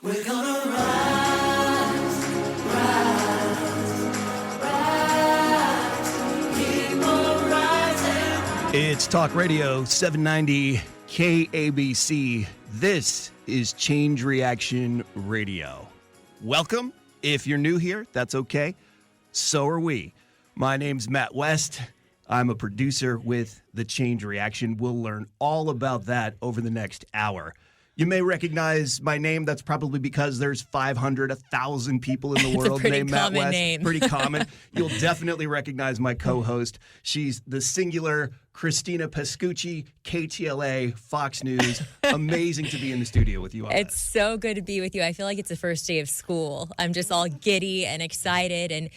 We're gonna rise, keep on rising. It's Talk Radio 790 KABC. This is Change Reaction Radio. Welcome. If you're new here, that's okay. So are we. My name's Matt West. I'm a producer with the Change Reaction. We'll learn all about that over the next hour. You may recognize my name. That's probably because there's 500, 1,000 people in the world named Matt West. Name. Pretty common. You'll definitely recognize my co-host. She's the singular Christina Pascucci, KTLA, Fox News. Amazing to be in the studio with you on It's this. so good to be with you. I feel like it's the first day of school. I'm just all giddy and excited, and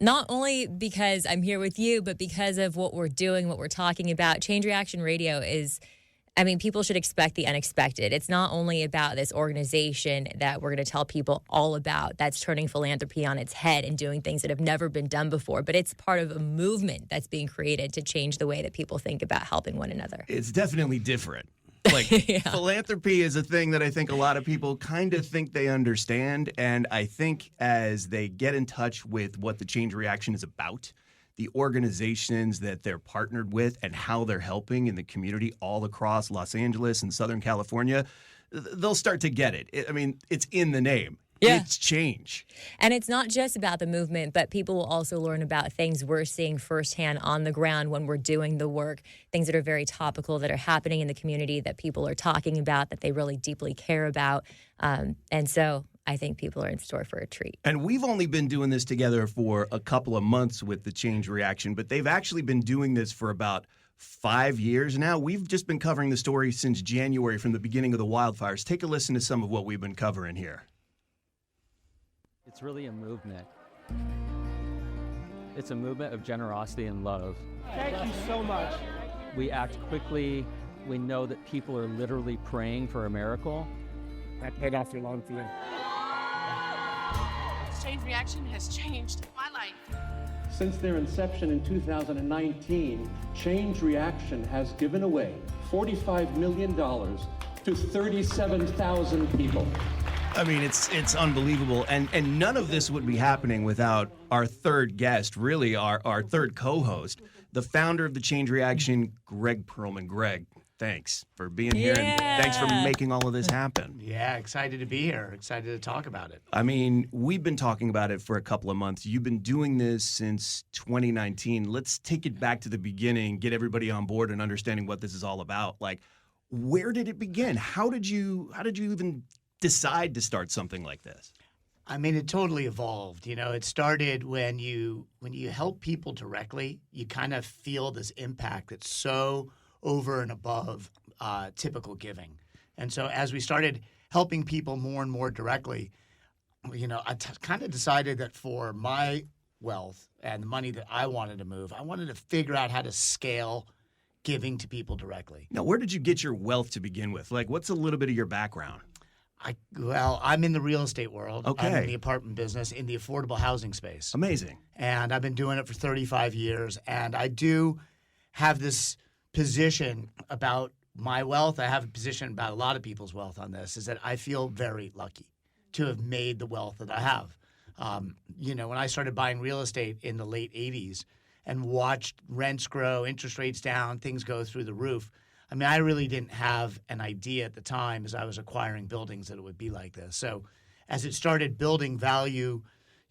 not only because I'm here with you, but because of what we're doing, what we're talking about. Change Reaction Radio is, people should expect the unexpected. It's not only about this organization that we're going to tell people all about that's turning philanthropy on its head and doing things that have never been done before, but it's part of a movement that's being created to change the way that people think about helping one another. It's definitely different. Yeah. Philanthropy is a thing that I think a lot of people kind of think they understand. And I think as they get in touch with what the Change Reaction is about, the organizations that they're partnered with and how they're helping in the community all across Los Angeles and Southern California, they'll start to get it. It's in the name. Yeah. It's change. And it's not just about the movement, but people will also learn about things we're seeing firsthand on the ground when we're doing the work, things that are very topical, that are happening in the community, that people are talking about, that they really deeply care about. And so I think people are in store for a treat. And we've only been doing this together for a couple of months with the Change Reaction, but they've actually been doing this for about 5 years now. We've just been covering the story since January from the beginning of the wildfires. Take a listen to some of what we've been covering here. It's really a movement. It's a movement of generosity and love. Thank you so much. We act quickly. We know that people are literally praying for a miracle. That paid off your loan for you. Change Reaction has changed my life. Since their inception in 2019, Change Reaction has given away $45 million to 37,000 people. It's unbelievable. And none of this would be happening without our third guest, really our third co-host, the founder of the Change Reaction, Greg Perlman. Greg, thanks for being here, and thanks for making all of this happen. Yeah, excited to be here. Excited to talk about it. We've been talking about it for a couple of months. You've been doing this since 2019. Let's take it back to the beginning, get everybody on board and understanding what this is all about. Where did it begin? How did you even decide to start something like this? It totally evolved. It started when you help people directly, you kind of feel this impact that's so over and above typical giving. And so as we started helping people more and more directly, I kind of decided that for my wealth and the money that I wanted to move, I wanted to figure out how to scale giving to people directly. Now, where did you get your wealth to begin with? What's a little bit of your background? I'm in the real estate world. Okay. I'm in the apartment business, in the affordable housing space. Amazing. And I've been doing it for 35 years. And I do have this position about my wealth. I have a position about a lot of people's wealth on this, is that I feel very lucky to have made the wealth that I have. When I started buying real estate in the late 80s and watched rents grow, interest rates down, things go through the roof, I really didn't have an idea at the time as I was acquiring buildings that it would be like this. So as it started building values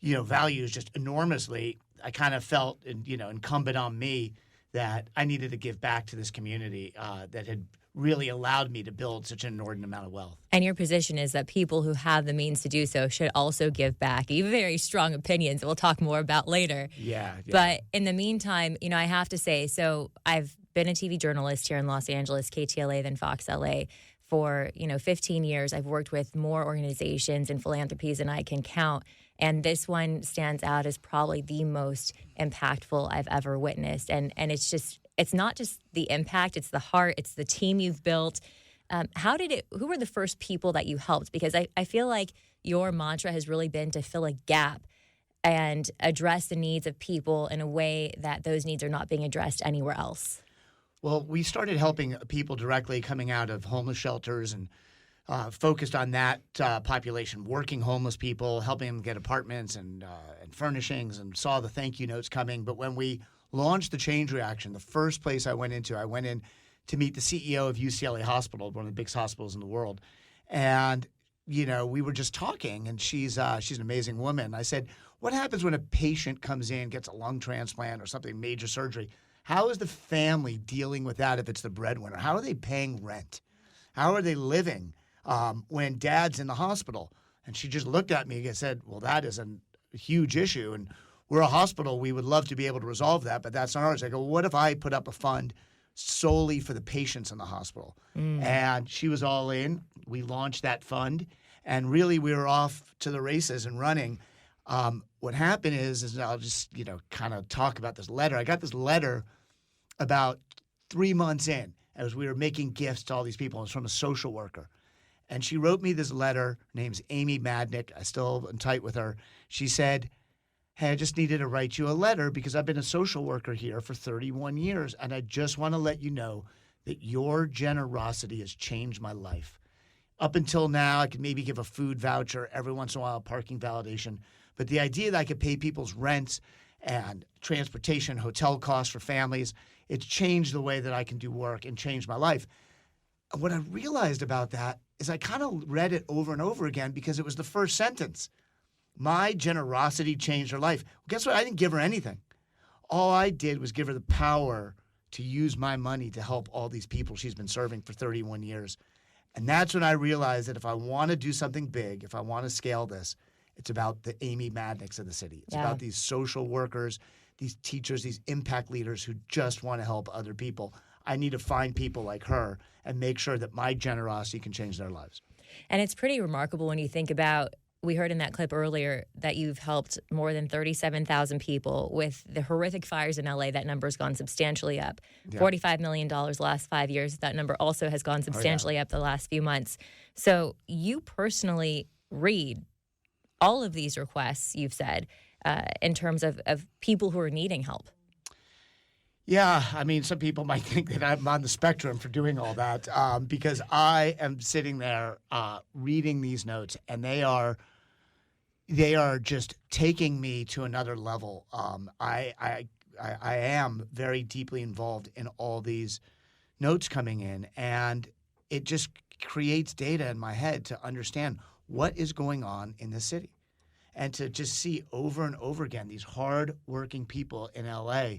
just enormously, I kind of felt, incumbent on me that I needed to give back to this community that had really allowed me to build such an inordinate amount of wealth. And your position is that people who have the means to do so should also give back. You have very strong opinions that we'll talk more about later. Yeah. But in the meantime, I have to say, so I've been a TV journalist here in Los Angeles, KTLA, then Fox LA, for 15 years. I've worked with more organizations and philanthropies than I can count. And this one stands out as probably the most impactful I've ever witnessed. And it's not just the impact, it's the heart, it's the team you've built. Who were the first people that you helped? Because I feel like your mantra has really been to fill a gap and address the needs of people in a way that those needs are not being addressed anywhere else. Well, we started helping people directly coming out of homeless shelters and focused on that population, working homeless people, helping them get apartments and furnishings, and saw the thank you notes coming. But when we launched the Change Reaction, the first place I went in to meet the CEO of UCLA Hospital, one of the biggest hospitals in the world. And, we were just talking, and she's an amazing woman. I said, what happens when a patient comes in, gets a lung transplant or something, major surgery? How is the family dealing with that if it's the breadwinner? How are they paying rent? How are they living when dad's in the hospital? And she just looked at me and said, well, that is a huge issue. And we're a hospital. We would love to be able to resolve that, but that's not ours. I go, what if I put up a fund solely for the patients in the hospital? And she was all in. We launched that fund, and really we were off to the races and running. What happened is I'll just, kind of talk about this letter. I got this letter about 3 months in as we were making gifts to all these people. It was from a social worker. And she wrote me this letter. Her name's Amy Madnick. I still am tight with her. She said, hey, I just needed to write you a letter because I've been a social worker here for 31 years, and I just want to let you know that your generosity has changed my life. Up until now, I could maybe give a food voucher, every once in a while a parking validation. But the idea that I could pay people's rents and transportation, hotel costs for families, it's changed the way that I can do work and changed my life. What I realized about that is I kind of read it over and over again because it was the first sentence. My generosity changed her life. Well, guess what? I didn't give her anything. All I did was give her the power to use my money to help all these people she's been serving for 31 years. And that's when I realized that if I want to do something big, if I want to scale this, it's about the Amy Madnicks of the city. It's about these social workers, these teachers, these impact leaders who just want to help other people. I need to find people like her and make sure that my generosity can change their lives. And it's pretty remarkable when you think about, we heard in that clip earlier that you've helped more than 37,000 people. With the horrific fires in LA, that number's gone substantially up. Yeah. $45 million last 5 years. That number also has gone substantially up the last few months. So you personally read all of these requests, you've said, in terms of people who are needing help. Yeah, I mean, some people might think that I'm on the spectrum for doing all that because I am sitting there reading these notes, and they are just taking me to another level. I am very deeply involved in all these notes coming in, and it just creates data in my head to understand what is going on in the city, and to just see over and over again these hard-working people in LA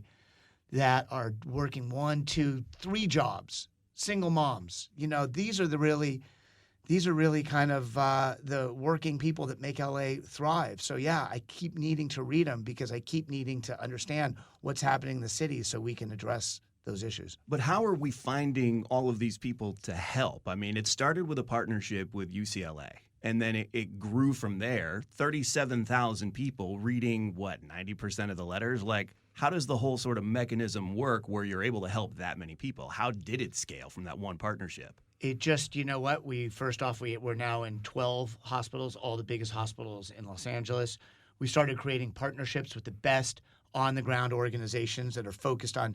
that are working 1, 2, 3 jobs, single moms. These are really kind of the working people that make LA thrive. So yeah, I keep needing to read them because I keep needing to understand what's happening in the city so we can address those issues. But how are we finding all of these people to help? I mean, it started with a partnership with UCLA. And then it grew from there. 37,000 people reading, 90% of the letters? Like, how does the whole sort of mechanism work where you're able to help that many people? How did it scale from that one partnership? It just, we're now in 12 hospitals, all the biggest hospitals in Los Angeles. We started creating partnerships with the best on-the-ground organizations that are focused on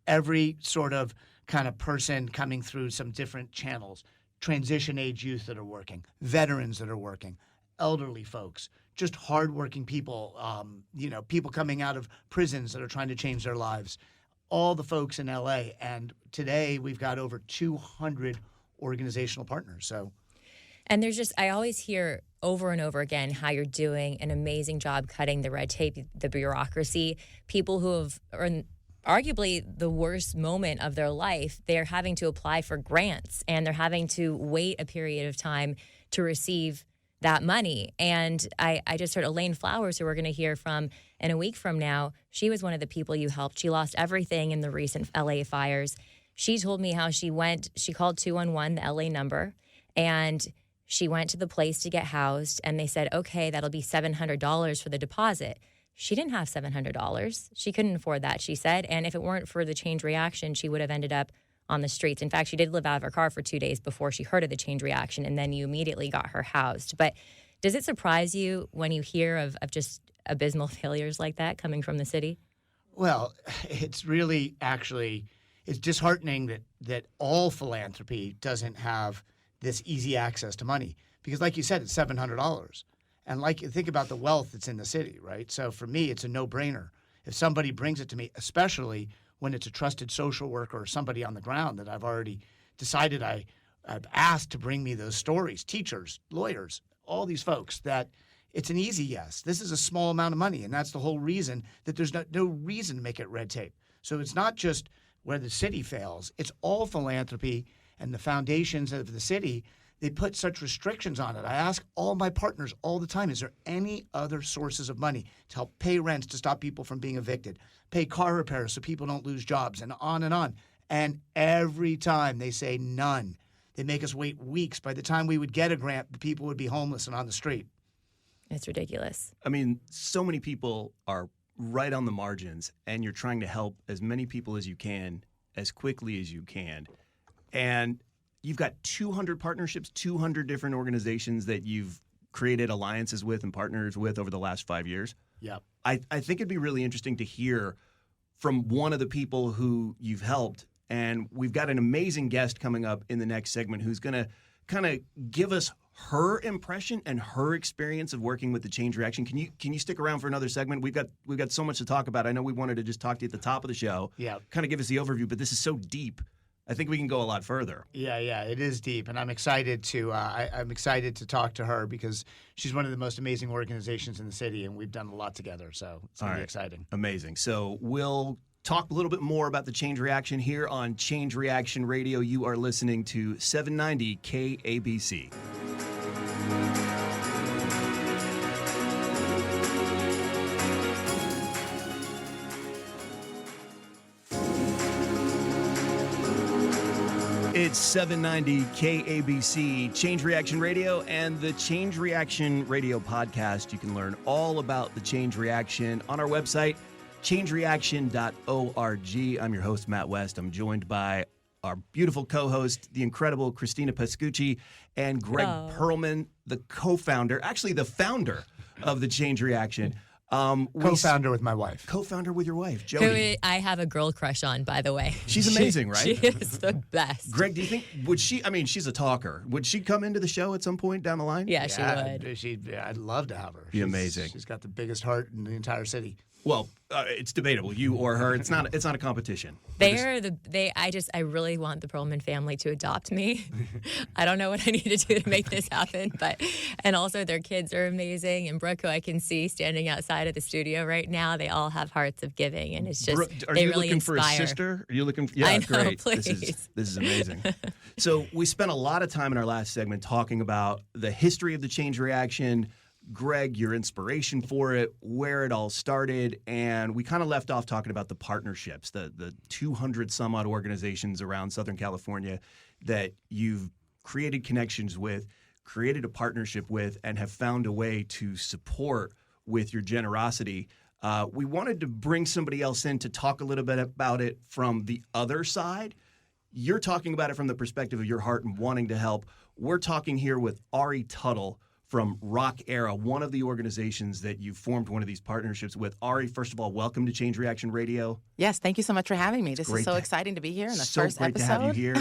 every sort of kind of person coming through some different channels. Transition age youth that are working, veterans that are working, elderly folks, just hardworking people, people coming out of prisons that are trying to change their lives, all the folks in LA. And today we've got over 200 organizational partners. So, and I always hear over and over again how you're doing an amazing job cutting the red tape, the bureaucracy. People who are in arguably the worst moment of their life, they're having to apply for grants and they're having to wait a period of time to receive that money. And I just heard Elaine Flowers, who we're going to hear from in a week from now. She was one of the people you helped. She lost everything in the recent LA fires. She told me how she called 211, the LA number, and she went to the place to get housed, and they said, okay, that'll be $700 for the deposit. She didn't have $700. She couldn't afford that, she said. And if it weren't for the Change Reaction, she would have ended up on the streets. In fact, she did live out of her car for 2 days before she heard of the Change Reaction, and then you immediately got her housed. But does it surprise you when you hear of just abysmal failures like that coming from the city? Well, it's really it's disheartening that all philanthropy doesn't have this easy access to money. Because like you said, it's $700. And like, think about the wealth that's in the city, right? So for me, it's a no-brainer. If somebody brings it to me, especially when it's a trusted social worker or somebody on the ground that I've already decided I've asked to bring me those stories, teachers, lawyers, all these folks, that it's an easy yes. This is a small amount of money, and that's the whole reason that there's no reason to make it red tape. So it's not just where the city fails. It's all philanthropy and the foundations of the city. They put such restrictions on it. I ask all my partners all the time, is there any other sources of money to help pay rents to stop people from being evicted, pay car repairs so people don't lose jobs, and on and on. And every time they say none. They make us wait weeks. By the time we would get a grant, the people would be homeless and on the street. It's ridiculous. I mean, so many people are right on the margins, and you're trying to help as many people as you can, as quickly as you can. And you've got 200 partnerships, 200 different organizations that you've created alliances with and partners with over the last 5 years. Yep. I think it'd be really interesting to hear from one of the people who you've helped. And we've got an amazing guest coming up in the next segment who's going to kind of give us her impression and her experience of working with the Change Reaction. Can you stick around for another segment? We've got so much to talk about. I know we wanted to just talk to you at the top of the show. Yeah. Kind of give us the overview, but this is so deep. I think we can go a lot further. Yeah, it is deep, and I'm excited to I'm excited to talk to her because she's one of the most amazing organizations in the city, and we've done a lot together. So it's going to be exciting. Amazing. So we'll talk a little bit more about the Change Reaction here on Change Reaction Radio. You are listening to 790 KABC. It's 790 KABC, Change Reaction Radio, and the Change Reaction Radio podcast. You can learn all about the Change Reaction on our website, changereaction.org. I'm your host, Matt West. I'm joined by our beautiful co-host, the incredible Christina Pescucci, and Greg Perlman, the co-founder, actually the founder of the Change Reaction. Co-founder with my wife. Co-founder with your wife, Jody. Who I have a girl crush on, by the way. She's amazing, right? She is the best. Greg, do you think, she's a talker. Would she come into the show at some point down the line? Yeah, she would. I'd love to have her. Be amazing. She's got the biggest heart in the entire city. Well, it's debatable, you or her. It's not a competition. I really want the Perlman family to adopt me. I don't know what I need to do to make this happen, and also their kids are amazing. And Brooke, who I can see standing outside of the studio right now, they all have hearts of giving, and it's just Brooke, they you really looking inspire. for a sister? Are you looking? Yeah, I know, great. please. This is amazing. So we spent a lot of time in our last segment talking about the history of the Change Reaction. Greg, your inspiration for it, where it all started, and we kind of left off talking about the partnerships, the 200 some odd organizations around Southern California that you've created connections with, created a partnership with, and have found a way to support with your generosity. We wanted to bring somebody else in to talk a little bit about it from the other side. You're talking about it from the perspective of your heart and wanting to help. We're talking here with Ari Tuttle from Roc Era, one of the organizations that you formed one of these partnerships with. Ari, first of all, welcome to Change Reaction Radio. Yes, thank you so much for having me. This is so exciting to be here in the first episode. So great to have you here.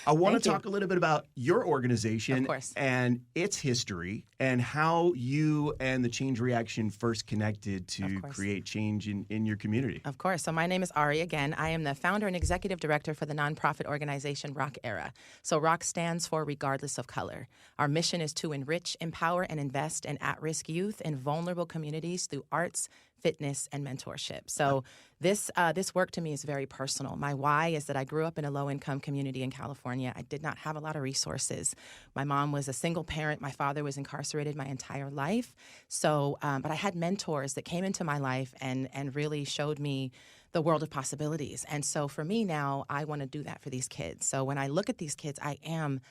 I want to talk a little bit about your organization and its history and how you and the Change Reaction first connected to create change in your community. Of course. So my name is Ari again. I am the founder and executive director for the nonprofit organization Roc Era. So Roc stands for Regardless of Color. Our mission is to enrich, empower, and invest in at-risk youth and vulnerable communities through arts, fitness, and mentorship. So this work to me is very personal. My why is that I grew up in a low-income community in California. I did not have a lot of resources. My mom was a single parent. My father was incarcerated my entire life. So, but I had mentors that came into my life and really showed me the world of possibilities. And so for me now, I want to do that for these kids. So when I look at these kids, I am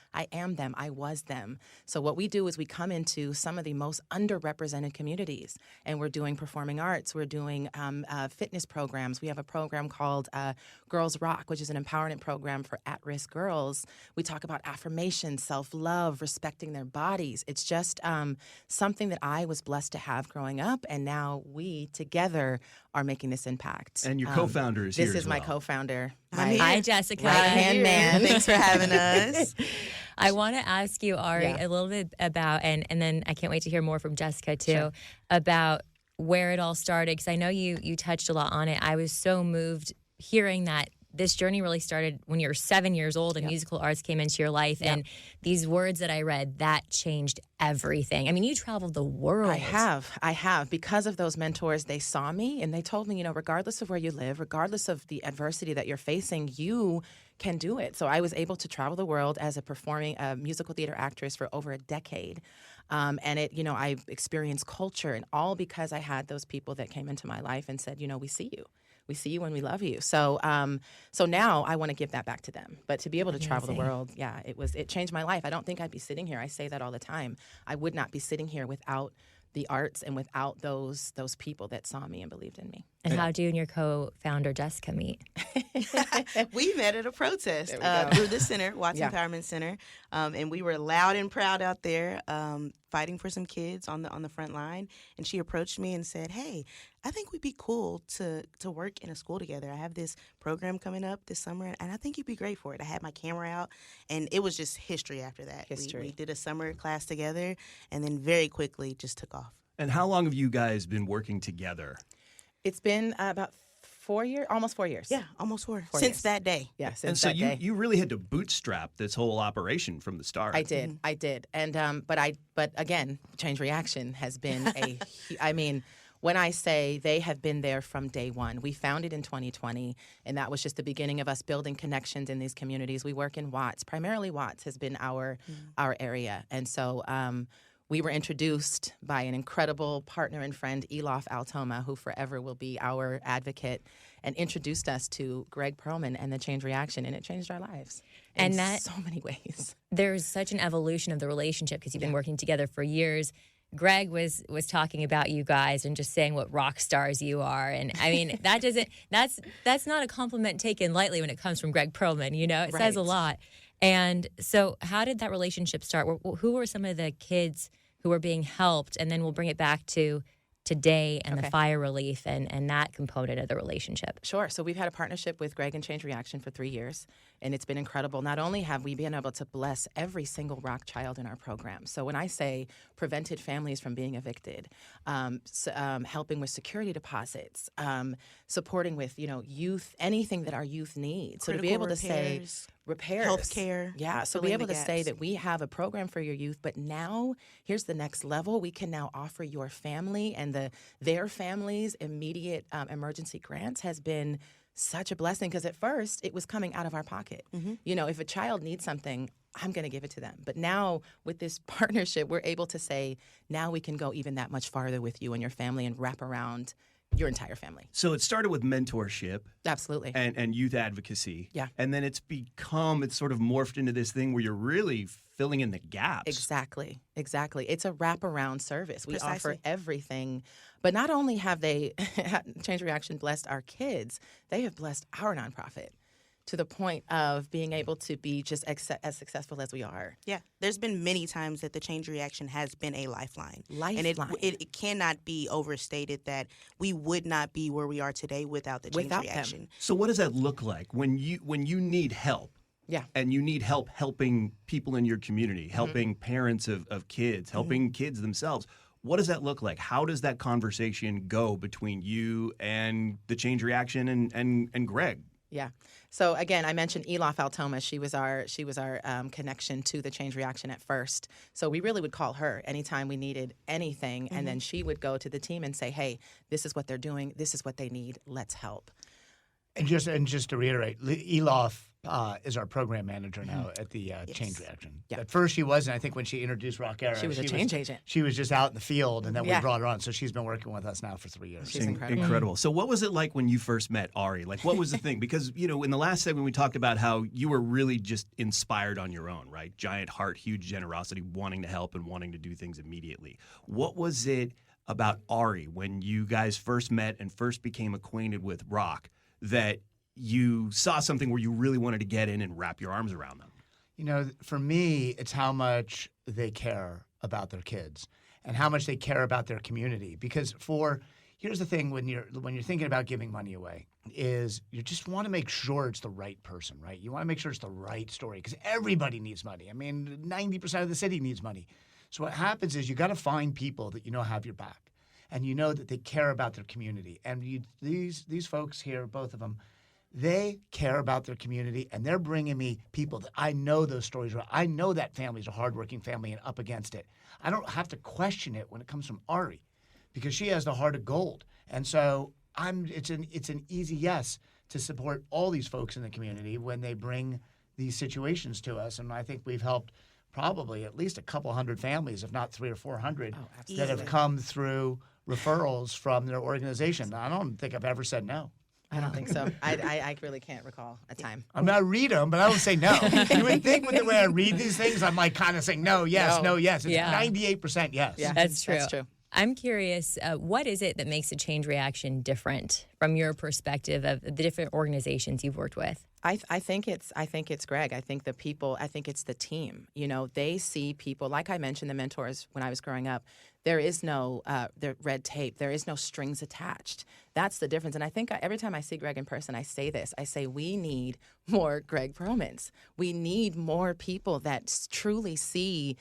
them. I was them. So what we do is we come into some of the most underrepresented communities, and we're doing performing arts. We're doing fitness programs. We have a program called Girls Rock, which is an empowerment program for at-risk girls. We talk about affirmation, self-love, respecting their bodies. It's just something that I was blessed to have growing up, and now we together are making this impact. And you're co-founder is here This as is my well. co-founder. Hi, Jessica. Right-hand man. Thanks for having us. I want to ask you, Ari, Yeah. a little bit about, and then I can't wait to hear more from Jessica too, Sure. about where it all started, because I know you touched a lot on it. I was so moved hearing that this journey really started when you were 7 years old and musical arts came into your life. And these words that I read, that changed everything. I mean, you traveled the world. I have. Because of those mentors, they saw me and they told me, regardless of where you live, regardless of the adversity that you're facing, you can do it. So I was able to travel the world as a performing musical theater actress for over a decade. And I experienced culture, and all because I had those people that came into my life and said, we see you. We see you and we love you. So now I want to give that back to them. But to be able to travel the world, it changed my life. I don't think I'd be sitting here. I say that all the time. I would not be sitting here without the arts and without those people that saw me and believed in me. And how do you and your co-founder Jessica meet? We met at a protest through the center, Watson Empowerment Center, and we were loud and proud out there fighting for some kids on the front line. And she approached me and said, "Hey, I think we'd be cool to work in a school together. I have this program coming up this summer, and I think you'd be great for it." I had my camera out, and it was just history after that. We did a summer class together, and then very quickly just took off. And how long have you guys been working together? It's been about 4 years, almost 4 years. Yeah, almost four. Since Since that day. Yeah, since And so that day. you really had to bootstrap this whole operation from the start. I did. And but again, Change Reaction has been I mean, when I say they have been there from day one. We founded in 2020, and that was just the beginning of us building connections in these communities. We work in Watts. Primarily Watts has been our area. And so we were introduced by an incredible partner and friend, Elof Altoma, who forever will be our advocate, and introduced us to Greg Perlman and the Change Reaction, and it changed our lives in so many ways. There's such an evolution of the relationship because you've been working together for years. Greg was talking about you guys and just saying what rock stars you are, and I mean that's not a compliment taken lightly when it comes from Greg Perlman. It says a lot. And so, how did that relationship start? Who were some of the kids who were being helped? And then we'll bring it back to today and the fire relief and that component of the relationship. Sure. So we've had a partnership with Greg and Change Reaction for 3 years, and it's been incredible. Not only have we been able to bless every single Roc child in our program. So when I say prevented families from being evicted, helping with security deposits, supporting with youth, anything that our youth needs. So to be able to say repairs, healthcare, so be able to say that we have a program for your youth, but now here's the next level. We can now offer your family and their families immediate emergency grants has been such a blessing, because at first it was coming out of our pocket. If a child needs something, I'm going to give it to them. But now with this partnership, we're able to say, now we can go even that much farther with you and your family and wrap around your entire family. So it started with mentorship. Absolutely. And youth advocacy. Yeah. And then it's sort of morphed into this thing where you're really filling in the gaps. Exactly. It's a wraparound service. We Precisely. offer everything. But not only have they, Change Reaction, blessed our kids, they have blessed our nonprofit to the point of being able to be just as successful as we are. Yeah, there's been many times that the Change Reaction has been a lifeline. And it cannot be overstated that we would not be where we are today without the Change Reaction. Them. So what does that look like when you need help? Yeah. And you need help helping people in your community, helping parents of kids, helping kids themselves. What does that look like? How does that conversation go between you and the Change Reaction and Greg? Yeah. So again, I mentioned Elof Altoma. She was our connection to the Change Reaction at first. So we really would call her anytime we needed anything, and then she would go to the team and say, "Hey, this is what they're doing. This is what they need. Let's help." And just to reiterate, Elof is our program manager now at the Change Reaction. Yeah. At first she wasn't. I think when she introduced Roc Era, She was a change agent. She was just out in the field, and then we brought her on. So she's been working with us now for 3 years. She's incredible. Incredible. So what was it like when you first met Ari? Like, what was the thing? Because, in the last segment we talked about how you were really just inspired on your own, right? Giant heart, huge generosity, wanting to help and wanting to do things immediately. What was it about Ari when you guys first met and first became acquainted with Roc that you saw something where you really wanted to get in and wrap your arms around them? For me, it's how much they care about their kids and how much they care about their community. Because for here's the thing when you're thinking about giving money away is you just want to make sure it's the right person, right? You want to make sure it's the right story because everybody needs money. I mean, 90% of the city needs money. So what happens is you got to find people that you know have your back and you know that they care about their community. And these folks here, both of them, they care about their community, and they're bringing me people that I know those stories are. I know that family's a hardworking family and up against it. I don't have to question it when it comes from Ari because she has the heart of gold. And so it's an easy yes to support all these folks in the community when they bring these situations to us. And I think we've helped probably at least a couple hundred families, if not 300 or 400, that have come through referrals from their organization. I don't think I've ever said no. I don't think so. I really can't recall a time. I mean, I read them, but I don't say no. You would think with the way I read these things, I'm like kind of saying no, yes, no, yes. It's 98% yes. Yeah, That's true. That's true. I'm curious, what is it that makes a change reaction different from your perspective of the different organizations you've worked with? I think it's Greg. I think the people. I think it's the team. You know, they see people like I mentioned the mentors when I was growing up. There is no the red tape. There is no strings attached. That's the difference. And I think every time I see Greg in person, I say this. I say we need more Greg Perlmans. We need more people that truly see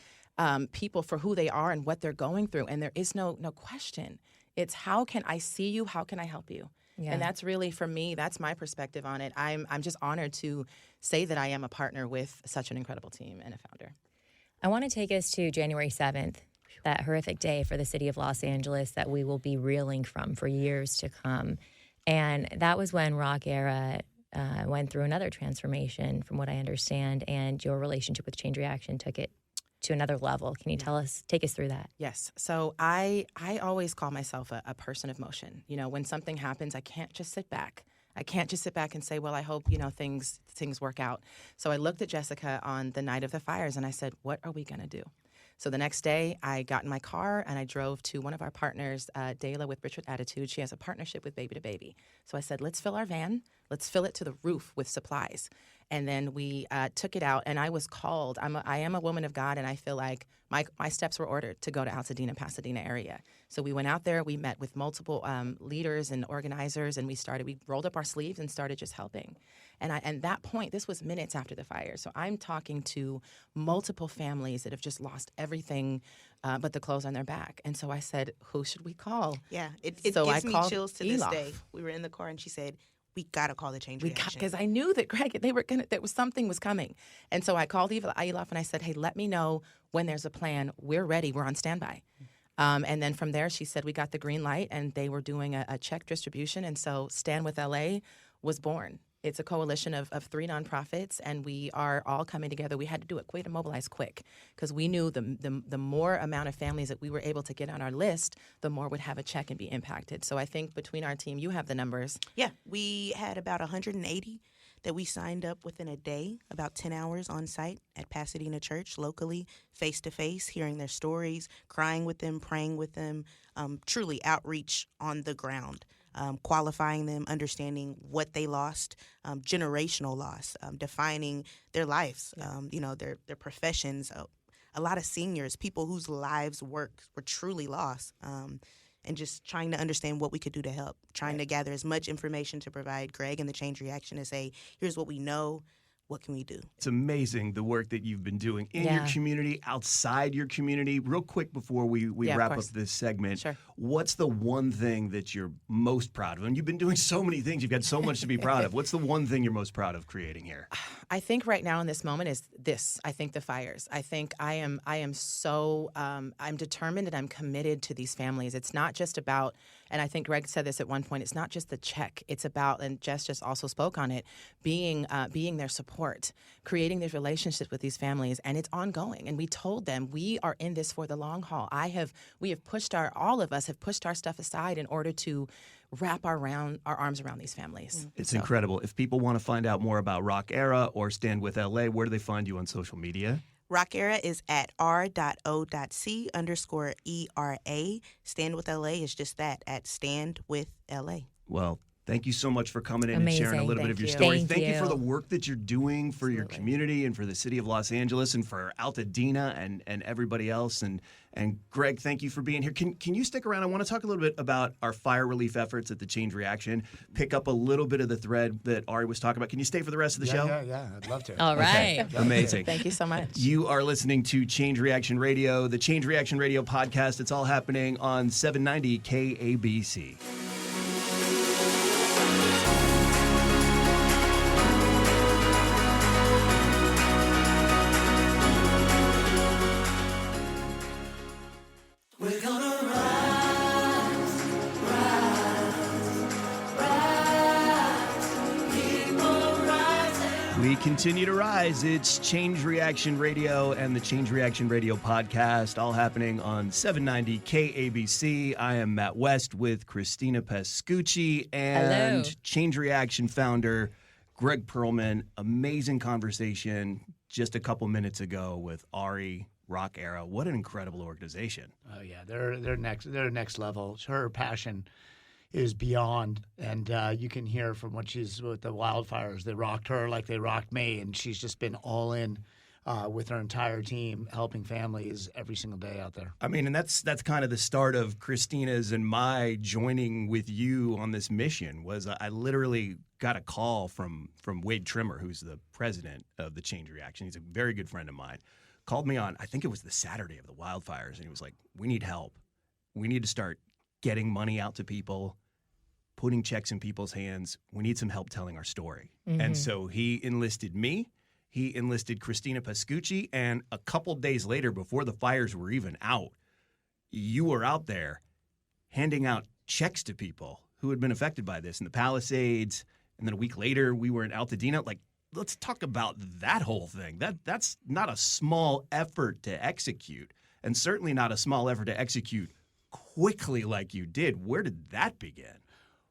people for who they are and what they're going through. And there is no question. It's how can I see you? How can I help you? Yeah. And that's really, for me, that's my perspective on it. I'm just honored to say that I am a partner with such an incredible team and a founder. I want to take us to January 7th, that horrific day for the city of Los Angeles that we will be reeling from for years to come. And that was when Roc Era went through another transformation, from what I understand, and your relationship with Change Reaction took it to another level. Can you take us through that? Yes. So I always call myself a person of motion. You know, when something happens, I can't just sit back. I can't just sit back and say, well, I hope, things work out. So I looked at Jessica on the night of the fires and I said, what are we going to do? So the next day, I got in my car and I drove to one of our partners, Dayla with Richard Attitude. She has a partnership with Baby to Baby. So I said, let's fill our van. Let's fill it to the roof with supplies. And then we took it out, and I was called. I am a woman of God, and I feel like my steps were ordered to go to Altadena, Pasadena area. So we went out there. We met with multiple leaders and organizers, and we rolled up our sleeves and started just helping. And that point, this was minutes after the fire. So I'm talking to multiple families that have just lost everything but the clothes on their back. And so I said, who should we call? Yeah, it so gives me called chills to this Elof. day. We were in the car, and she said, we got to call the Change Reaction. Because I knew that Greg, something was coming. And so I called Elof and I said, hey, let me know when there's a plan. We're ready. We're on standby. And then from there, she said we got the green light, and they were doing a check distribution. And so Stand With LA was born. It's a coalition of 3 nonprofits, and we are all coming together. We had to do it quick, to mobilize quick, because we knew the more amount of families that we were able to get on our list, the more would have a check and be impacted. So I think between our team, you have the numbers. Yeah, we had about 180 that we signed up within a day, about 10 hours on site at Pasadena Church locally, face-to-face, hearing their stories, crying with them, praying with them, truly outreach on the ground. Qualifying them, understanding what they lost, generational loss, defining their lives, their professions. A lot of seniors, people whose lives were truly lost, and just trying to understand what we could do to help, trying to gather as much information to provide Greg and the Change Reaction to say, here's what we know. What can we do? It's amazing the work that you've been doing in your community, outside your community. Real quick before we wrap up this segment, what's the one thing that you're most proud of? And you've been doing so many things. You've got so much to be proud of. What's the one thing you're most proud of creating here? I think right now in this moment is this. I think the fires. I think I am so I'm determined and I'm committed to these families. It's not just about, and I think Greg said this at one point, it's not just the check. It's about, and Jess just also spoke on it, being their support, creating these relationships with these families, and it's ongoing. And we told them we are in this for the long haul. We have pushed all of us have pushed our stuff aside in order to wrap our arms around these families. It's incredible. If people want to find out more about Roc Era or Stand With LA, where do they find you on social media? Roc Era is at r.o.c_ERA. Stand With LA is just that, at Stand With LA. Well, Thank you so much for coming in Amazing. and sharing a little bit Thank of your you. story. Thank you for you. the work that you're doing for your Absolutely. community and for the city of Los Angeles and for Altadena and everybody else. And Greg, thank you for being here. Can you stick around? I want to talk a little bit about our fire relief efforts at the Change Reaction, pick up a little bit of the thread that Ari was talking about. Can you stay for the rest of the show? Yeah, I'd love to. All right. Amazing. Thank you so much. You are listening to Change Reaction Radio, the Change Reaction Radio podcast. It's all happening on 790 KABC. We're gonna rise, keep on rising. We continue to rise. It's Change Reaction Radio and the Change Reaction Radio podcast, all happening on 790 KABC. I am Matt West with Christina Pascucci and Hello. Change Reaction founder Greg Perlman. Amazing conversation just a couple minutes ago with Ari, Roc Era. What an incredible organization. Oh yeah, they're next level. Her passion is beyond, and you can hear from what she's with the wildfires. They rocked her like they rocked me, and she's just been all in with her entire team, helping families every single day out there. I mean, and that's kind of the start of Christina's and my joining with you on this mission. Was I literally got a call from Wade Trimmer, who's the president of the Change Reaction. He's a very good friend of mine. Called me on, I think it was the Saturday of the wildfires, and he was like, we need help. We need to start getting money out to people, putting checks in people's hands. We need some help telling our story. And so he enlisted me. He enlisted Christina Pascucci, and a couple days later, before the fires were even out, you were out there handing out checks to people who had been affected by this in the Palisades. And then a week later, we were in Altadena. Like, let's talk about that whole thing. That's not a small effort to execute, and certainly not a small effort to execute quickly like you did. Where did that begin?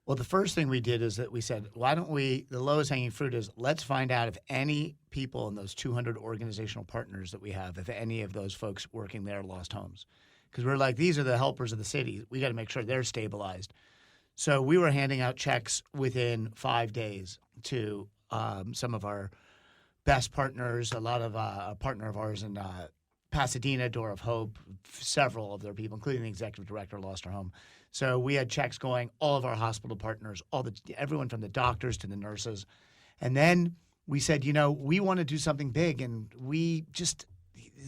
Well, the first thing we did is that we said, why don't we, the lowest hanging fruit is let's find out if any people in those 200 organizational partners that we have, if any of those folks working there lost homes. Because we're like, these are the helpers of the city. We got to make sure they're stabilized. So we were handing out checks within 5 days to some of our best partners, a lot of a partner of ours in Pasadena, Door of Hope, several of their people, including the executive director, lost her home. So we had checks going, all of our hospital partners, everyone from the doctors to the nurses. And then we said, we want to do something big. And the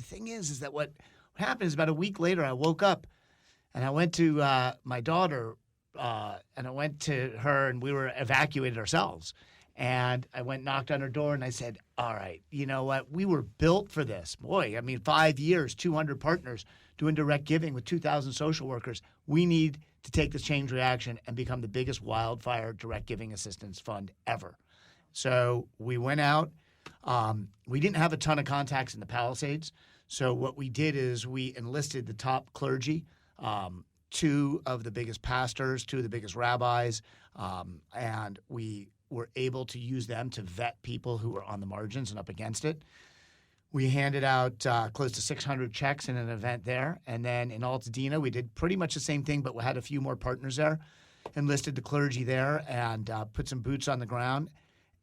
thing is that what happened is about a week later, I woke up and I went to my daughter and I went to her, and we were evacuated ourselves. And I went, knocked on her door, and I said, all right, you know what? We were built for this. Boy, 5 years, 200 partners doing direct giving with 2,000 social workers. We need to take this Change Reaction and become the biggest wildfire direct giving assistance fund ever. So we went out. We didn't have a ton of contacts in the Palisades. So what we did is we enlisted the top clergy, two of the biggest pastors, two of the biggest rabbis, and we were able to use them to vet people who were on the margins and up against it. We handed out close to 600 checks in an event there. And then in Altadena, we did pretty much the same thing, but we had a few more partners there, enlisted the clergy there, and put some boots on the ground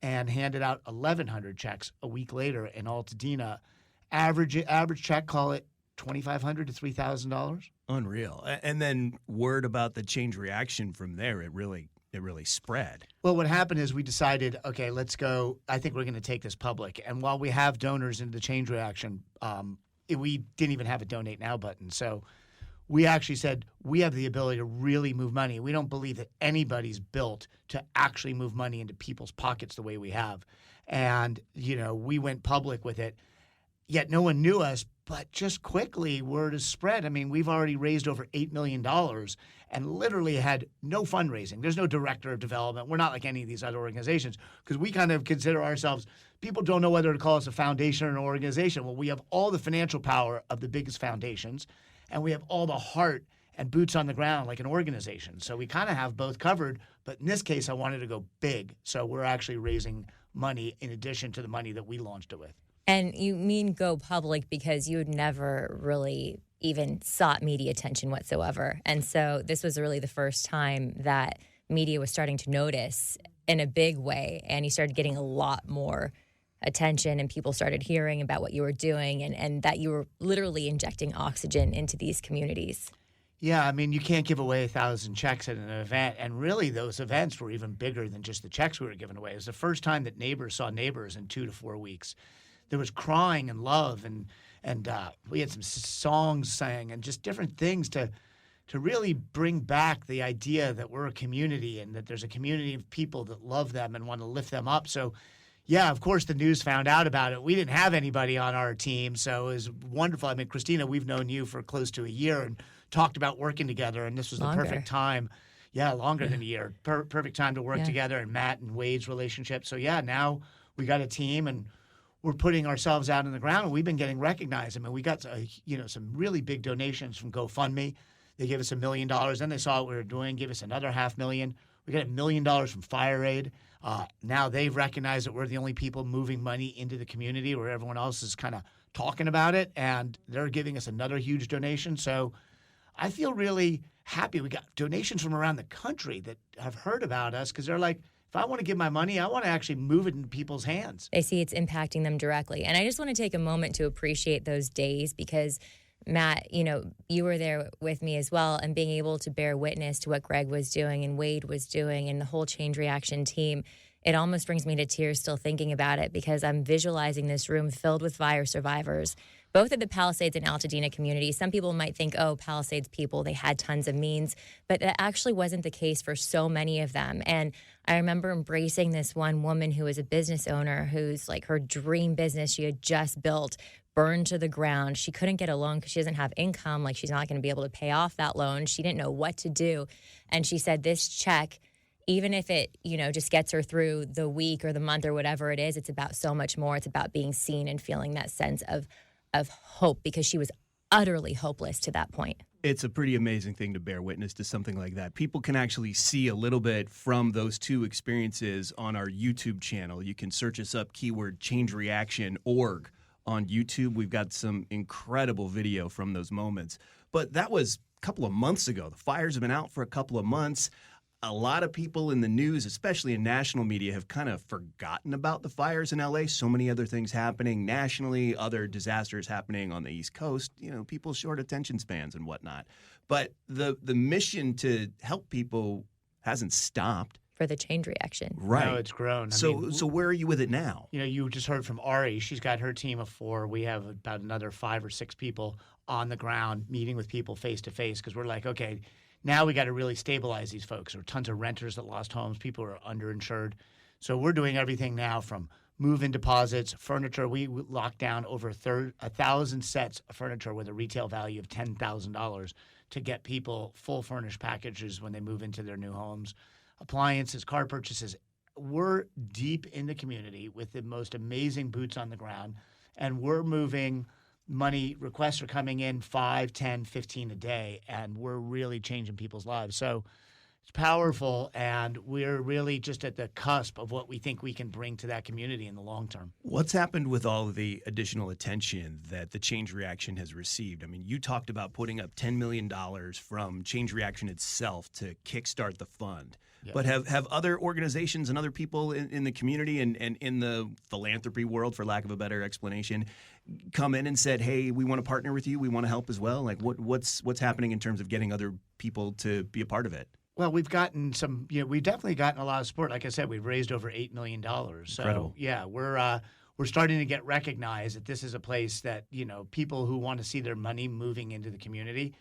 and handed out 1,100 checks a week later in Altadena. Average check, call it $2,500 to $3,000. Unreal. And then word about the Change Reaction from there, it really spread. Well, what happened is we decided, okay, let's go. I think we're going to take this public. And while we have donors into the Change Reaction, we didn't even have a donate now button. So we actually said we have the ability to really move money. We don't believe that anybody's built to actually move money into people's pockets the way we have. And, we went public with it. Yet no one knew us, but just quickly word has spread. We've already raised over $8 million and literally had no fundraising. There's no director of development. We're not like any of these other organizations because we kind of consider ourselves, people don't know whether to call us a foundation or an organization. Well, we have all the financial power of the biggest foundations, and we have all the heart and boots on the ground like an organization. So we kind of have both covered, but in this case, I wanted to go big. So we're actually raising money in addition to the money that we launched it with. And you mean go public because you had never really even sought media attention whatsoever. And so this was really the first time that media was starting to notice in a big way, and you started getting a lot more attention, and people started hearing about what you were doing, and that you were literally injecting oxygen into these communities. Yeah, I mean, you can't give away 1,000 checks at an event. And really, those events were even bigger than just the checks we were giving away. It was the first time that neighbors saw neighbors in 2 to 4 weeks. There was crying and love, and we had some songs sang and just different things to really bring back the idea that we're a community and that there's a community of people that love them and want to lift them up. So, yeah, of course, the news found out about it. We didn't have anybody on our team, so it was wonderful. I mean, Christina, we've known you for close to a year and talked about working together, and this was Longer. the perfect time. Yeah, longer than a year. Perfect time to work together, and Matt and Wade's relationship. So, yeah, now we got a team, and we're putting ourselves out on the ground, and we've been getting recognized. I mean, we got some really big donations from GoFundMe. They gave us $1 million. Then they saw what we were doing, gave us another $500,000. We got $1 million from Fire Aid. Now they've recognized that we're the only people moving money into the community where everyone else is kind of talking about it, and they're giving us another huge donation. So I feel really happy. We got donations from around the country that have heard about us because they're like, if I want to give my money, I want to actually move it into people's hands. They see it's impacting them directly. And I just want to take a moment to appreciate those days because, Matt, you were there with me as well, and being able to bear witness to what Greg was doing and Wade was doing and the whole Change Reaction team, it almost brings me to tears still thinking about it because I'm visualizing this room filled with fire survivors, both at the Palisades and Altadena community. Some people might think, oh, Palisades people, they had tons of means, but that actually wasn't the case for so many of them. And I remember embracing this one woman who was a business owner who's like her dream business she had just built burned to the ground. She couldn't get a loan because she doesn't have income. Like, she's not going to be able to pay off that loan. She didn't know what to do. And she said, this check, even if it, just gets her through the week or the month or whatever it is, it's about so much more. It's about being seen and feeling that sense of hope, because she was utterly hopeless to that point. It's a pretty amazing thing to bear witness to something like that. People can actually see a little bit from those two experiences on our YouTube channel. You can search us up, keyword changereaction.org on YouTube. We've got some incredible video from those moments. But that was a couple of months ago. The fires have been out for a couple of months. A lot of people in the news, especially in national media, have kind of forgotten about the fires in LA. So many other things happening nationally, other disasters happening on the East Coast, people's short attention spans and whatnot. But the mission to help people hasn't stopped. For the Change Reaction. Right. No, it's grown. So where are you with it now? You just heard from Ari. She's got her team of 4. We have about another 5 or 6 people on the ground meeting with people face to face because we're like, okay, now we got to really stabilize these folks. There are tons of renters that lost homes. People are underinsured. So we're doing everything now from move-in deposits, furniture. We locked down over 1,000 sets of furniture with a retail value of $10,000 to get people full furnished packages when they move into their new homes. Appliances, car purchases. We're deep in the community with the most amazing boots on the ground, and we're moving money. Requests are coming in 5, 10, 15 a day, and we're really changing people's lives. So it's powerful, and we're really just at the cusp of what we think we can bring to that community in the long term. What's happened with all of the additional attention that the Change Reaction has received? I mean, you talked about putting up $10 million from Change Reaction itself to kickstart the fund. Yeah. But have other organizations and other people in the community and in the philanthropy world, for lack of a better explanation, come in and said, hey, we want to partner with you, we want to help as well? Like, what's happening in terms of getting other people to be a part of it? Well, we've gotten some, we've definitely gotten a lot of support. Like I said, we've raised over $8 million. So, incredible. Yeah, we're starting to get recognized that this is a place that, people who want to see their money moving into the community,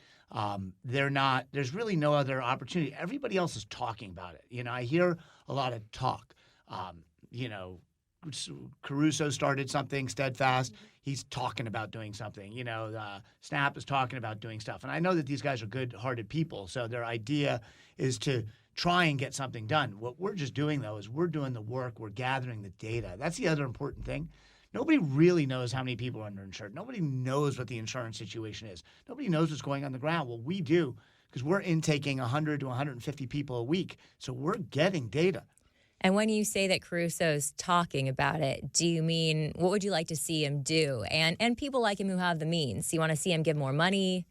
there's really no other opportunity. Everybody else is talking about it. I hear a lot of talk. Caruso started something, Steadfast. He's talking about doing something. Snap is talking about doing stuff. And I know that these guys are good-hearted people, so their idea is to try and get something done. What we're just doing, though, is we're doing the work. We're gathering the data. That's the other important thing. Nobody really knows how many people are underinsured. Nobody knows what the insurance situation is. Nobody knows what's going on the ground. Well, we do, because we're intaking 100 to 150 people a week. So we're getting data. And when you say that Caruso's talking about it, do you mean, what would you like to see him do? And people like him who have the means. You want to see him give more money?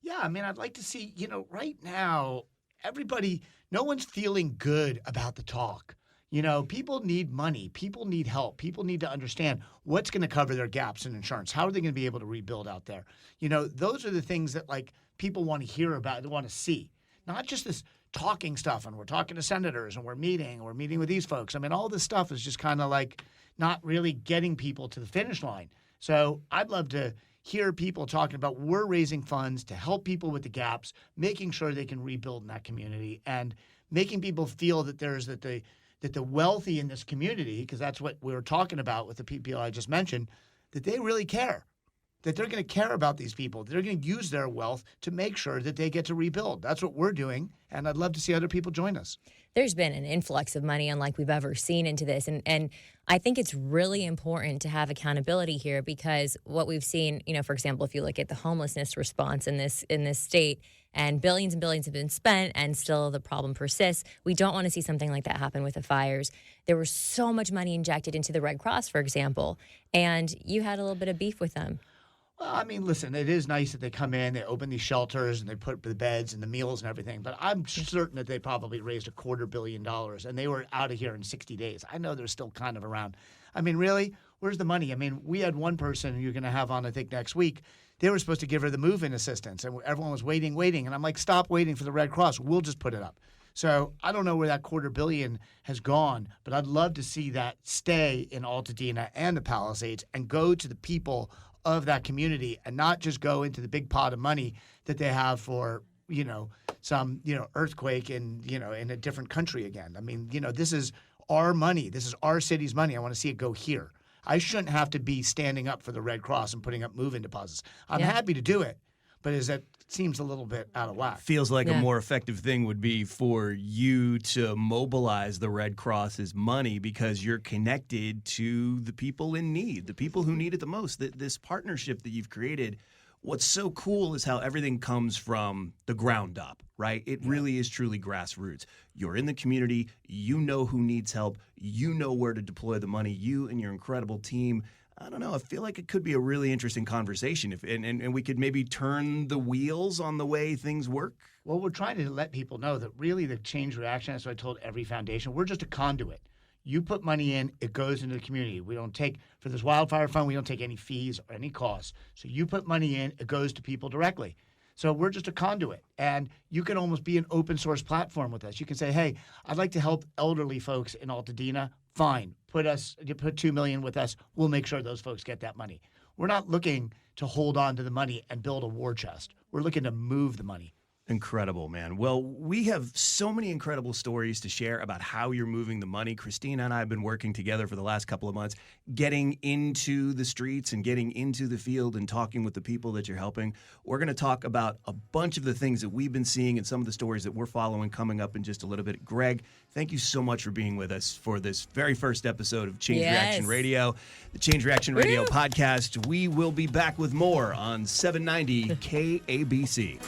Yeah, I mean, I'd like to see, right now, everybody, no one's feeling good about the talk. You know, people need money. People need help. People need to understand what's going to cover their gaps in insurance. How are they going to be able to rebuild out there? You know, those are the things that like people want to hear about, they want to see. Not just this talking stuff and we're talking to senators and we're meeting with these folks. I mean, all this stuff is just kind of like not really getting people to the finish line. So I'd love to hear people talking about we're raising funds to help people with the gaps, making sure they can rebuild in that community and making people feel that that the wealthy in this community, because that's what we were talking about with the people I just mentioned, that they really care, that they're going to care about these people. They're going to use their wealth to make sure that they get to rebuild. That's what we're doing, and I'd love to see other people join us. There's been an influx of money unlike we've ever seen into this. And I think it's really important to have accountability here because what we've seen, you know, for example, if you look at the homelessness response in this state, and billions have been spent and still the problem persists. We don't want to see something like that happen with the fires. There was so much money injected into the Red Cross, for example, and you had a little bit of beef with them. Well, I mean, listen, it is nice that they come in, they open these shelters, and they put the beds and the meals and everything. But I'm certain that they probably raised $250 million, and they were out of here in 60 days. I know they're still kind of around. I mean, really, where's the money? I mean, we had one person you're going to have on, I think, next week. They were supposed to give her the move-in assistance, and everyone was waiting. And I'm like, stop waiting for the Red Cross. We'll just put it up. So I don't know where that $250 million has gone, but I'd love to see that stay in Altadena and the Palisades and go to the people of that community and not just go into the big pot of money that they have for, you know, some, you know, earthquake in, you know, in a different country again. I mean, you know, this is our money. This is our city's money. I want to see it go here. I shouldn't have to be standing up for the Red Cross and putting up move-in deposits. I'm happy to do it, but it seems a little bit out of whack. Feels like a more effective thing would be for you to mobilize the Red Cross's money because you're connected to the people in need, the people who need it the most. This partnership that you've created, what's so cool is how everything comes from the ground up, right? It really is truly grassroots. You're in the community. You know who needs help. You know where to deploy the money. You and your incredible team. I don't know. I feel like it could be a really interesting conversation and we could maybe turn the wheels on the way things work. Well, we're trying to let people know that really the change reaction, that's what I told every foundation, we're just a conduit. You put money in, it goes into the community. We don't take, for this wildfire fund, we don't take any fees or any costs. So you put money in, it goes to people directly. So we're just a conduit. And you can almost be an open source platform with us. You can say, hey, I'd like to help elderly folks in Altadena. Fine. Put $2 million with us. We'll make sure those folks get that money. We're not looking to hold on to the money and build a war chest. We're looking to move the money. Incredible, man. Well, we have so many incredible stories to share about how you're moving the money. Christina and I have been working together for the last couple of months, getting into the streets and getting into the field and talking with the people that you're helping. We're going to talk about a bunch of the things that we've been seeing and some of the stories that we're following coming up in just a little bit. Greg, thank you so much for being with us for this very first episode of Change Reaction Radio, the Change Reaction Radio podcast. We will be back with more on 790 KABC.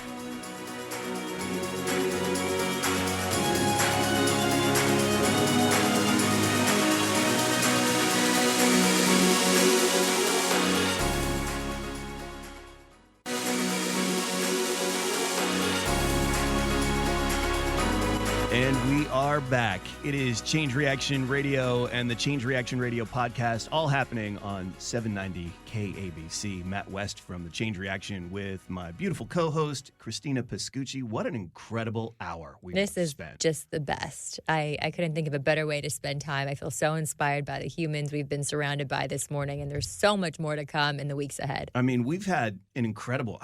And we are back. It is Change Reaction Radio and the Change Reaction Radio podcast, all happening on 790 KABC. Matt West from the Change Reaction with my beautiful co-host, Christina Pascucci. What an incredible hour we This is spent. Just the best. I couldn't think of a better way to spend time. I feel so inspired by the humans we've been surrounded by this morning, and there's so much more to come in the weeks ahead. I mean, we've had an incredible...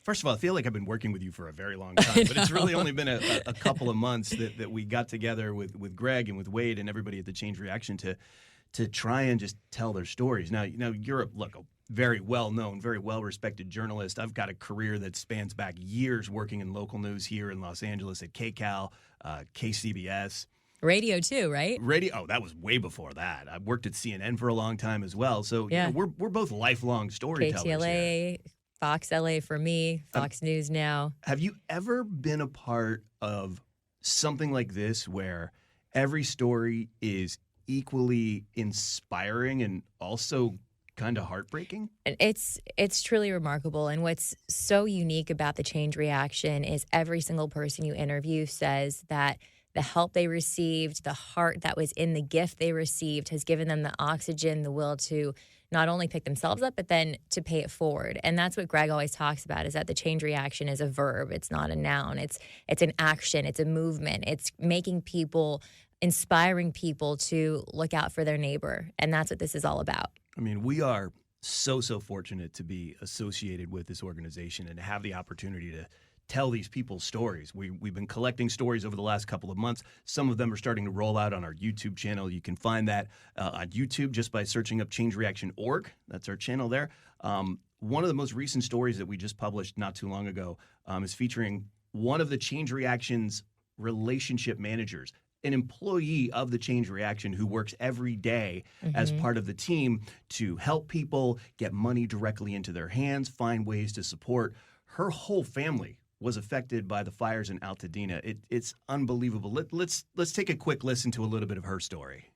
First of all, I feel like I've been working with you for a very long time, but it's really only been a couple of months that we got together with Greg and with Wade and everybody at the Change Reaction to try and just tell their stories. Now, you know, you're a very well-known, very well-respected journalist. I've got a career that spans back years working in local news here in Los Angeles at KCAL, KCBS. Radio too, right? Radio. Oh, that was way before that. I worked at CNN for a long time as well. So you know, we're both lifelong storytellers. KTLA, here. Fox LA for me, Fox News now. Have you ever been a part of something like this where every story is equally inspiring and also kind of heartbreaking. It's truly remarkable. And what's so unique about the Change Reaction is every single person you interview says that the help they received, the heart that was in the gift they received has given them the oxygen, the will to not only pick themselves up, but then to pay it forward. And that's what Greg always talks about, is that the change reaction is a verb. It's not a noun. It's an action. It's a movement. It's making people, inspiring people to look out for their neighbor. And that's what this is all about. I mean, we are so fortunate to be associated with this organization and have the opportunity to tell these people's stories. We've been collecting stories over the last couple of months. Some of them are starting to roll out on our YouTube channel. You can find that on YouTube just by searching up changereaction.org. That's our channel there. One of the most recent stories that we just published not too long ago is featuring one of the Change Reaction's relationship managers, an employee of the Change Reaction who works every day as part of the team to help people get money directly into their hands, find ways to support. Her whole family was affected by the fires in Altadena. It's unbelievable. Let's take a quick listen to a little bit of her story.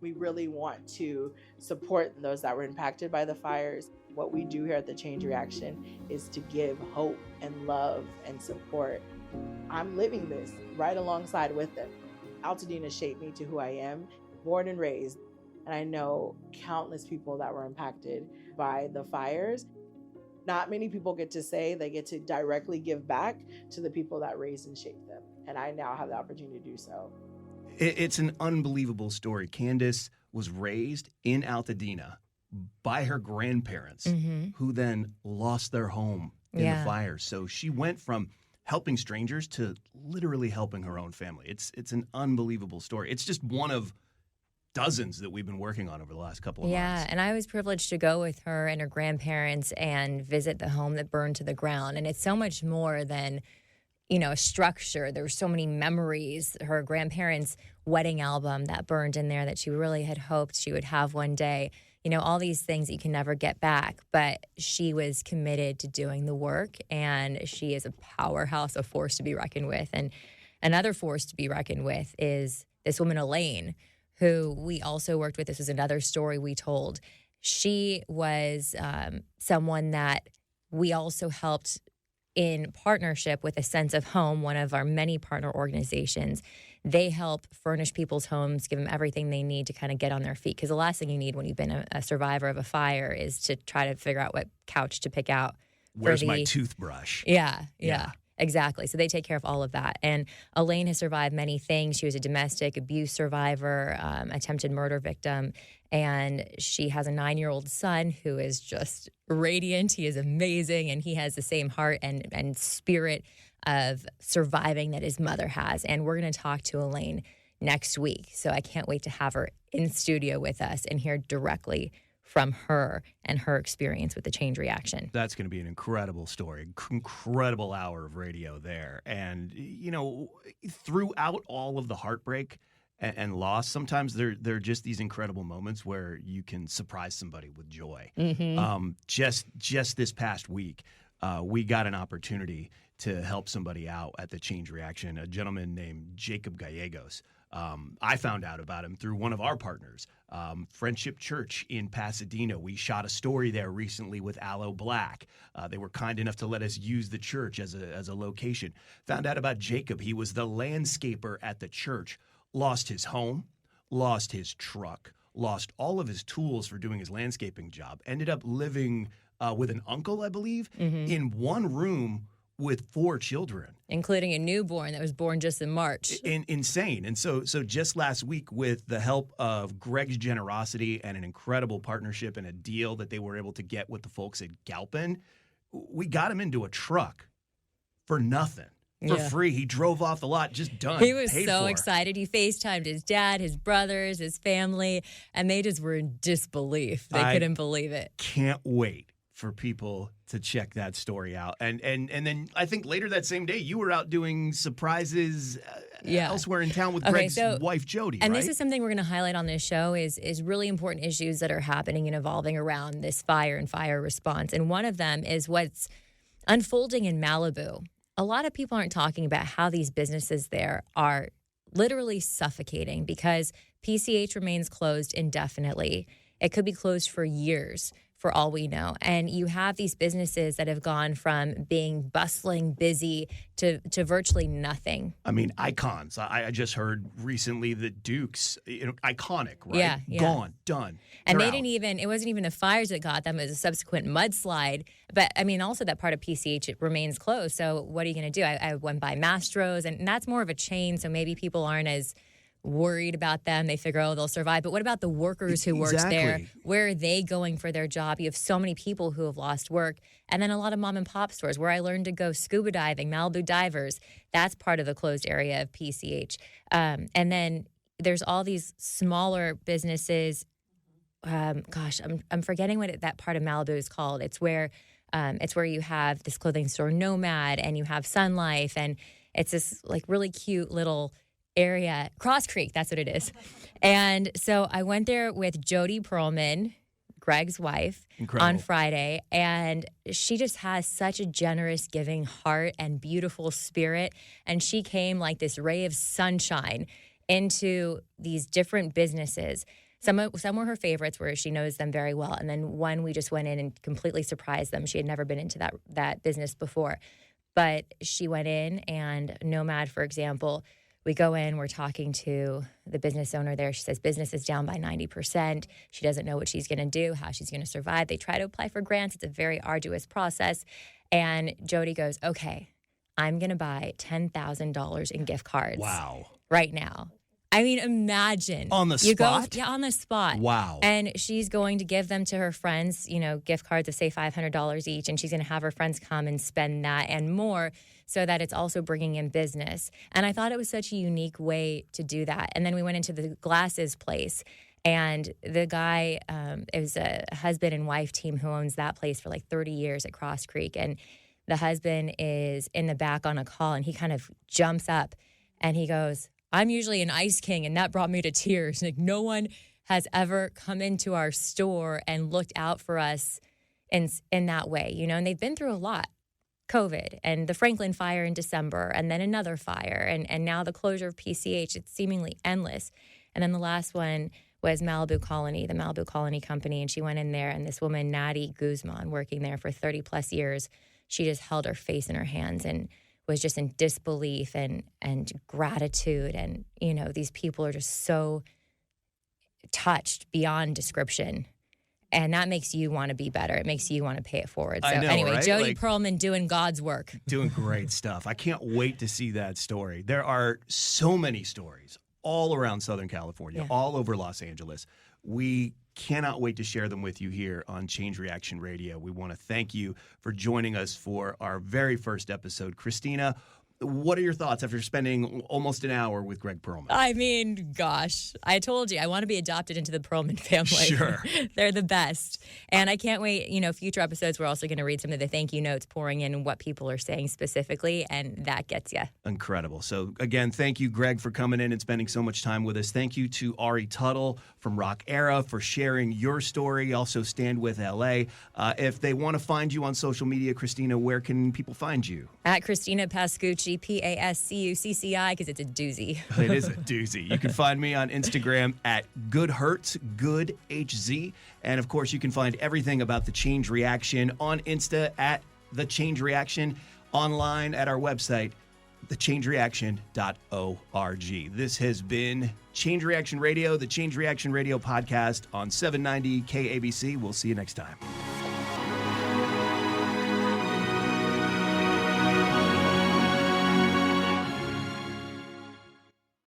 We really want to support those that were impacted by the fires. What we do here at the Change Reaction is to give hope and love and support. I'm living this right alongside with them. Altadena shaped me to who I am, born and raised. And I know countless people that were impacted by the fires. Not many people get to say they get to directly give back to the people that raised and shaped them. And I now have the opportunity to do so. It's an unbelievable story. Candace was raised in Altadena by her grandparents, who then lost their home in the fires. So she went from helping strangers to literally helping her own family. It's an unbelievable story. It's just one of dozens that we've been working on over the last couple of months. Yeah, and I was privileged to go with her and her grandparents and visit the home that burned to the ground. And it's so much more than, a structure. There were so many memories. Her grandparents' wedding album that burned in there that she really had hoped she would have one day. All these things that you can never get back. But she was committed to doing the work, and she is a powerhouse, a force to be reckoned with. And another force to be reckoned with is this woman, Elaine, who we also worked with. This was another story we told. She was someone that we also helped in partnership with A Sense of Home, one of our many partner organizations. They help furnish people's homes, give them everything they need to kind of get on their feet. Because the last thing you need when you've been a survivor of a fire is to try to figure out what couch to pick out. Where's my toothbrush? Yeah. Exactly. So they take care of all of that. And Elaine has survived many things. She was a domestic abuse survivor, attempted murder victim, and she has a 9-year-old son who is just radiant. He is amazing, and he has the same heart and spirit of surviving that his mother has. And we're going to talk to Elaine next week. So I can't wait to have her in studio with us and hear directly from her and her experience with the Change Reaction. That's going to be an incredible story, incredible hour of radio there. And, throughout all of the heartbreak and loss, sometimes there are just these incredible moments where you can surprise somebody with joy. Just this past week, we got an opportunity to help somebody out at the Change Reaction, a gentleman named Jacob Gallegos. I found out about him through one of our partners, Friendship Church in Pasadena. We shot a story there recently with Aloe Black. They were kind enough to let us use the church as a location. Found out about Jacob. He was the landscaper at the church. Lost his home, lost his truck, lost all of his tools for doing his landscaping job. Ended up living with an uncle, I believe, in one room with 4 children, including a newborn that was born just in March. Insane. And so just last week, with the help of Greg's generosity and an incredible partnership and a deal that they were able to get with the folks at Galpin, we got him into a truck for nothing. For free. He drove off the lot, just done. He was so excited. He FaceTimed his dad, his brothers, his family, and they just were in disbelief. They couldn't believe it. Can't wait for people to check that story out. And then I think later that same day, you were out doing surprises elsewhere in town with Greg's wife, Jody, and right? this is something we're going to highlight on this show is really important issues that are happening and evolving around this fire and fire response. And one of them is what's unfolding in Malibu. A lot of people aren't talking about how these businesses there are literally suffocating because PCH remains closed indefinitely. It could be closed for years, for all we know. And you have these businesses that have gone from being bustling, busy to virtually nothing. I mean, icons. I just heard recently that Duke's, iconic, right? Yeah. Gone, done. And They're they didn't even, it wasn't even the fires that got them, it was a subsequent mudslide. But I mean, also that part of PCH, it remains closed. So what are you going to do? I went by Mastro's, and that's more of a chain. So maybe people aren't as worried about them. They figure, they'll survive. But what about the workers who work there? Where are they going for their job? You have so many people who have lost work. And then a lot of mom and pop stores where I learned to go scuba diving, Malibu Divers. That's part of the closed area of PCH. And then there's all these smaller businesses. I'm forgetting what that part of Malibu is called. It's where you have this clothing store Nomad, and you have Sun Life, and it's this like really cute little area. Cross Creek, that's what it is. And so I went there with Jody Perlman, Greg's wife, on Friday, and she just has such a generous, giving heart and beautiful spirit. And she came like this ray of sunshine into these different businesses. Some were her favorites, where she knows them very well. And then one, we just went in and completely surprised them. She had never been into that business before. But she went in, and Nomad, for example, we go in, we're talking to the business owner there. She says business is down by 90%. She doesn't know what she's going to do, how she's going to survive. They try to apply for grants. It's a very arduous process. And Jody goes, okay, I'm going to buy $10,000 in gift cards. Wow. Right now. I mean, imagine. On the spot? Yeah, on the spot. Wow. And she's going to give them to her friends, gift cards of, say, $500 each. And she's going to have her friends come and spend that and more, so that it's also bringing in business. And I thought it was such a unique way to do that. And then we went into the glasses place. And the guy, it was a husband and wife team who owns that place for like 30 years at Cross Creek. And the husband is in the back on a call, and he kind of jumps up and he goes, I'm usually an ice king, and that brought me to tears. Like, no one has ever come into our store and looked out for us in that way, and they've been through a lot. COVID and the Franklin fire in December, and then another fire, and now the closure of PCH. It's seemingly endless. And then the last one was Malibu Colony, the Malibu Colony Company, and she went in there, and this woman, Natty Guzman, working there for 30 plus years, she just held her face in her hands and was just in disbelief and gratitude. And, these people are just so touched beyond description. And that makes you want to be better. It makes you want to pay it forward. So I know, anyway, right? Jody Perlman doing God's work. Doing great stuff. I can't wait to see that story. There are so many stories all around Southern California, all over Los Angeles. We cannot wait to share them with you here on Change Reaction Radio. We want to thank you for joining us for our very first episode. Christina, what are your thoughts after spending almost an hour with Greg Perlman? I mean, gosh, I told you, I want to be adopted into the Perlman family. Sure. They're the best. And I can't wait, future episodes, we're also going to read some of the thank you notes pouring in and what people are saying specifically, and that gets you. Incredible. So, again, thank you, Greg, for coming in and spending so much time with us. Thank you to Ari Tuttle from Roc Era for sharing your story. Also, Stand With LA. If they want to find you on social media, Christina, where can people find you? At Christina Pascucci, Pascucci, because it's a doozy. It is a doozy. You can find me on Instagram at GoodHurts, GoodHZ. And, of course, you can find everything about The Change Reaction on Insta at The Change Reaction, online at our website, thechangereaction.org. This has been Change Reaction Radio, the Change Reaction Radio podcast on 790 KABC. We'll see you next time.